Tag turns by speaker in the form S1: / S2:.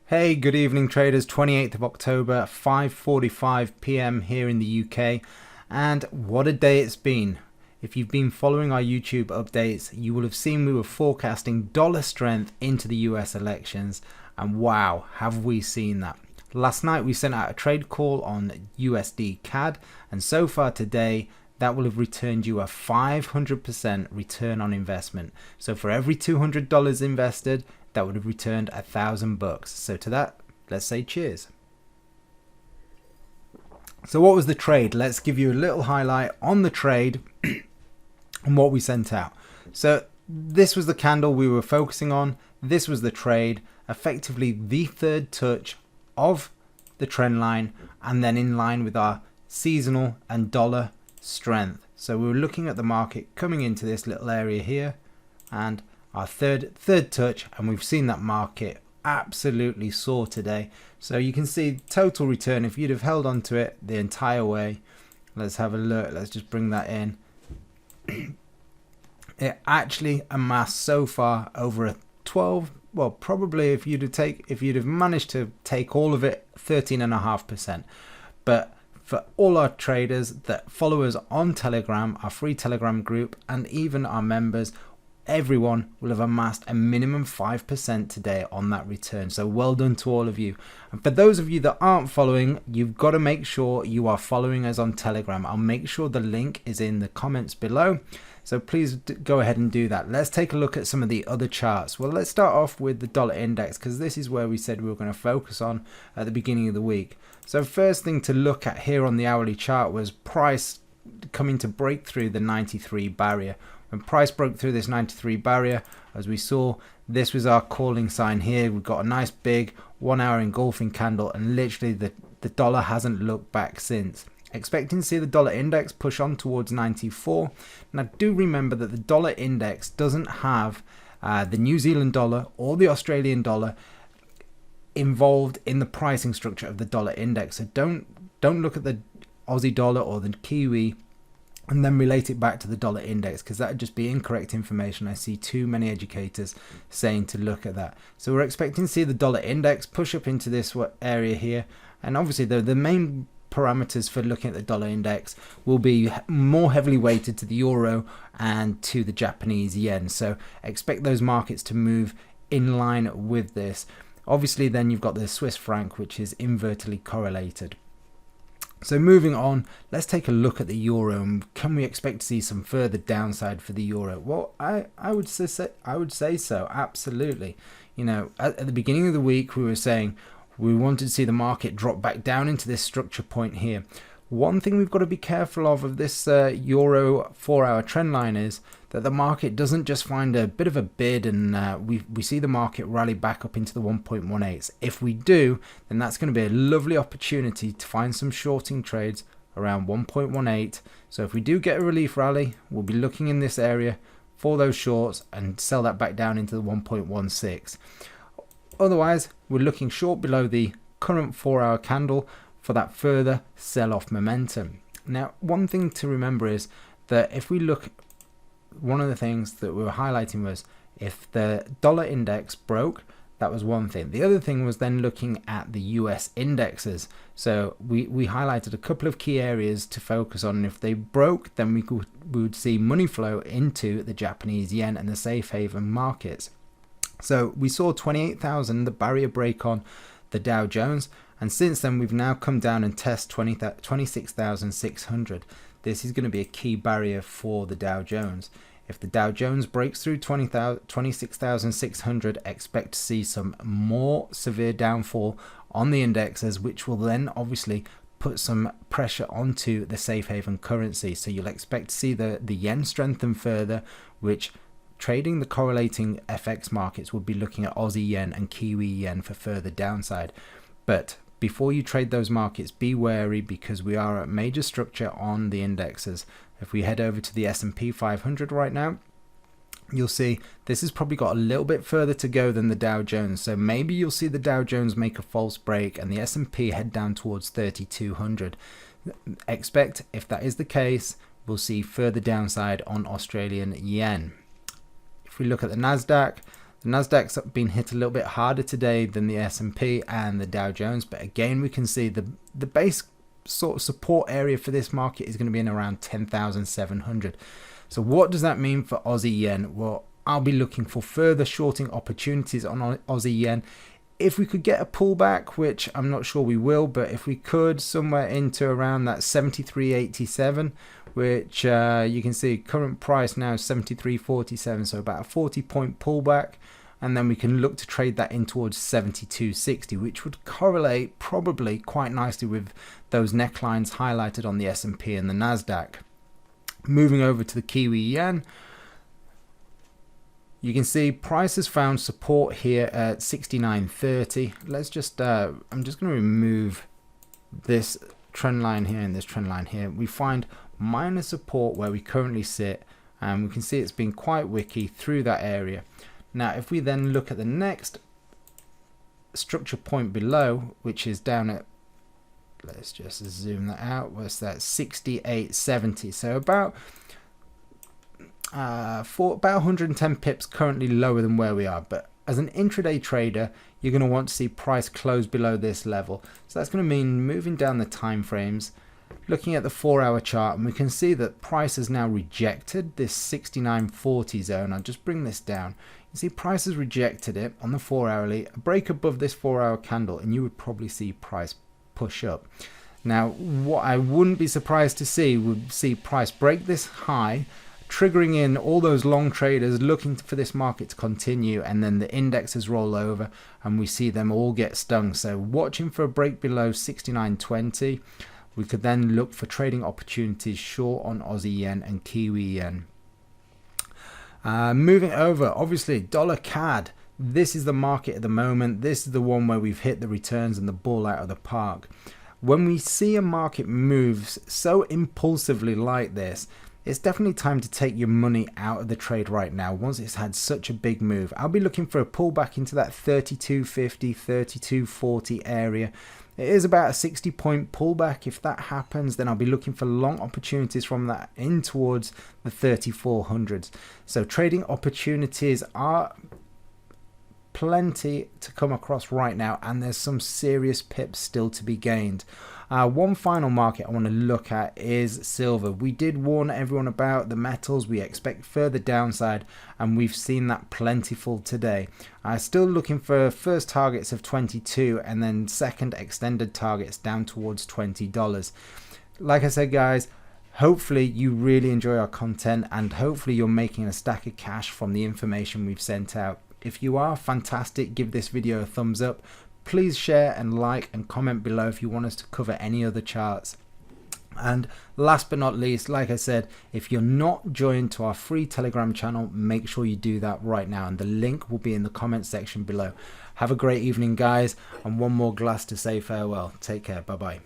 S1: Hey, good evening traders, 28th of October, 5:45 p.m. here in the UK, and what a day it's been. If you've been following our YouTube updates, you will have seen we were forecasting dollar strength into the US elections, and wow, have we seen that. Last night we sent out a trade call on USD CAD, and so far today that will have returned you a 500% return on investment. So for every $200 invested, that would have returned $1,000. So to that, let's say cheers. So what was the trade? Let's give you a little highlight on the trade and what we sent out. So this was the candle we were focusing on. This was the trade, effectively the third touch of the trend line, and then in line with our seasonal and dollar strength. So we were looking at the market coming into this little area here, and our third touch, and we've seen that market absolutely soar today. So you can see total return if you'd have held on to it the entire way. Let's have a look. Let's just bring that in. It actually amassed so far over a 12, well, probably if you'd have managed to take all of it, 13.5%. But for all our traders that follow us on Telegram, our free Telegram group, and even our members, everyone will have amassed a minimum 5% today on that return. So well done to all of you. And for those of you that aren't following, you've got to make sure you are following us on Telegram. I'll make sure the link is in the comments below. So please go ahead and do that. Let's take a look at some of the other charts. Well, let's start off with the dollar index, because this is where we said we were going to focus on at the beginning of the week. So first thing to look at here on the hourly chart was price coming to break through the 93 barrier. When price broke through this 93 barrier, as we saw, this was our calling sign here. We've got a nice big 1 hour engulfing candle, and literally the dollar hasn't looked back since. Expecting to see the dollar index push on towards 94. Now do remember that the dollar index doesn't have the New Zealand dollar or the Australian dollar involved in the pricing structure of the dollar index. So don't look at the Aussie dollar or the Kiwi and then relate it back to the dollar index, because that would just be incorrect information. I see too many educators saying to look at that. So we're expecting to see the dollar index push up into this area here, and obviously the main parameters for looking at the dollar index will be more heavily weighted to the euro and to the Japanese yen. So expect those markets to move in line with this. Obviously then you've got the Swiss franc, which is inversely correlated. So moving on, let's take a look at the euro. Can we expect to see some further downside for the euro? Well, I would say so, absolutely. You know, at the beginning of the week we were saying we wanted to see the market drop back down into this structure point here. One thing we've got to be careful of this euro 4-hour trend line is that the market doesn't just find a bit of a bid and we see the market rally back up into the 1.18s. If we do, then that's going to be a lovely opportunity to find some shorting trades around 1.18. So if we do get a relief rally, we'll be looking in this area for those shorts and sell that back down into the 1.16. Otherwise, we're looking short below the current 4-hour candle for that further sell-off momentum. Now, one thing to remember is that if we look, one of the things that we were highlighting was if the dollar index broke, that was one thing. The other thing was then looking at the US indexes. So we highlighted a couple of key areas to focus on. If they broke, then we would see money flow into the Japanese yen and the safe haven markets. So we saw 28,000, the barrier break on the Dow Jones, and since then we've now come down and test 26,600. This is going to be a key barrier for the Dow Jones. If the Dow Jones breaks through 26,600, expect to see some more severe downfall on the indexes, which will then obviously put some pressure onto the safe haven currency. So you'll expect to see the yen strengthen further, which trading the correlating FX markets will be looking at Aussie yen and Kiwi yen for further downside. But before you trade those markets, be wary, because we are at major structure on the indexes. If we head over to the S&P 500 right now, you'll see this has probably got a little bit further to go than the Dow Jones. So maybe you'll see the Dow Jones make a false break and the S&P head down towards 3,200. Expect, if that is the case, we'll see further downside on Australian yen. If we look at the Nasdaq, The Nasdaq's been hit a little bit harder today than the S&P and the Dow Jones, but again we can see the base sort of support area for this market is going to be in around 10,700. So what does that mean for Aussie yen? Well, I'll be looking for further shorting opportunities on Aussie yen. If we could get a pullback, which I'm not sure we will, but if we could, somewhere into around that 73.87, which you can see current price now is 73.47, so about a 40-point pullback, and then we can look to trade that in towards 72.60, which would correlate probably quite nicely with those necklines highlighted on the S&P and the Nasdaq. Moving over to the Kiwi yen, you can see price has found support here at 69.30. Let's just I'm just going to remove this trend line here and this trend line here. We find minor support where we currently sit, and we can see it's been quite wicky through that area. Now if we then look at the next structure point below, which is down at, let's just zoom that out, what's that, 68.70, so about 110 pips currently lower than where we are. But as an intraday trader, you're going to want to see price close below this level, so that's going to mean moving down the time frames, looking at the 4-hour chart, and we can see that price has now rejected this 69.40 zone. I'll just bring this down. You see price has rejected it on the 4-hourly, a break above this 4-hour candle, and you would probably see price push up. Now what I wouldn't be surprised to see would see price break this high, triggering in all those long traders looking for this market to continue, and then the indexes roll over and we see them all get stung. So watching for a break below 69.20, we could then look for trading opportunities short on Aussie yen and Kiwi yen. Moving over, obviously dollar CAD, this is the market at the moment. This is the one where we've hit the returns and the ball out of the park. When we see a market moves so impulsively like this, it's definitely time to take your money out of the trade right now once it's had such a big move. I'll be looking for a pullback into that 32.50, 32.40 area. It is about a 60-point pullback. If that happens, then I'll be looking for long opportunities from that in towards the 3400s. So trading opportunities are plenty to come across right now, and there's some serious pips still to be gained. One final market I want to look at is silver. We did warn everyone about the metals. We expect further downside, and we've seen that plentiful today. Still looking for first targets of 22 and then second extended targets down towards $20. Like I said, guys, hopefully you really enjoy our content, and hopefully you're making a stack of cash from the information we've sent out. If you are, fantastic, give this video a thumbs up. Please share and like and comment below if you want us to cover any other charts. And last but not least, like I said, if you're not joined to our free Telegram channel, make sure you do that right now, and the link will be in the comment section below. Have a great evening, guys, and one more glass to say farewell. Take care. Bye bye.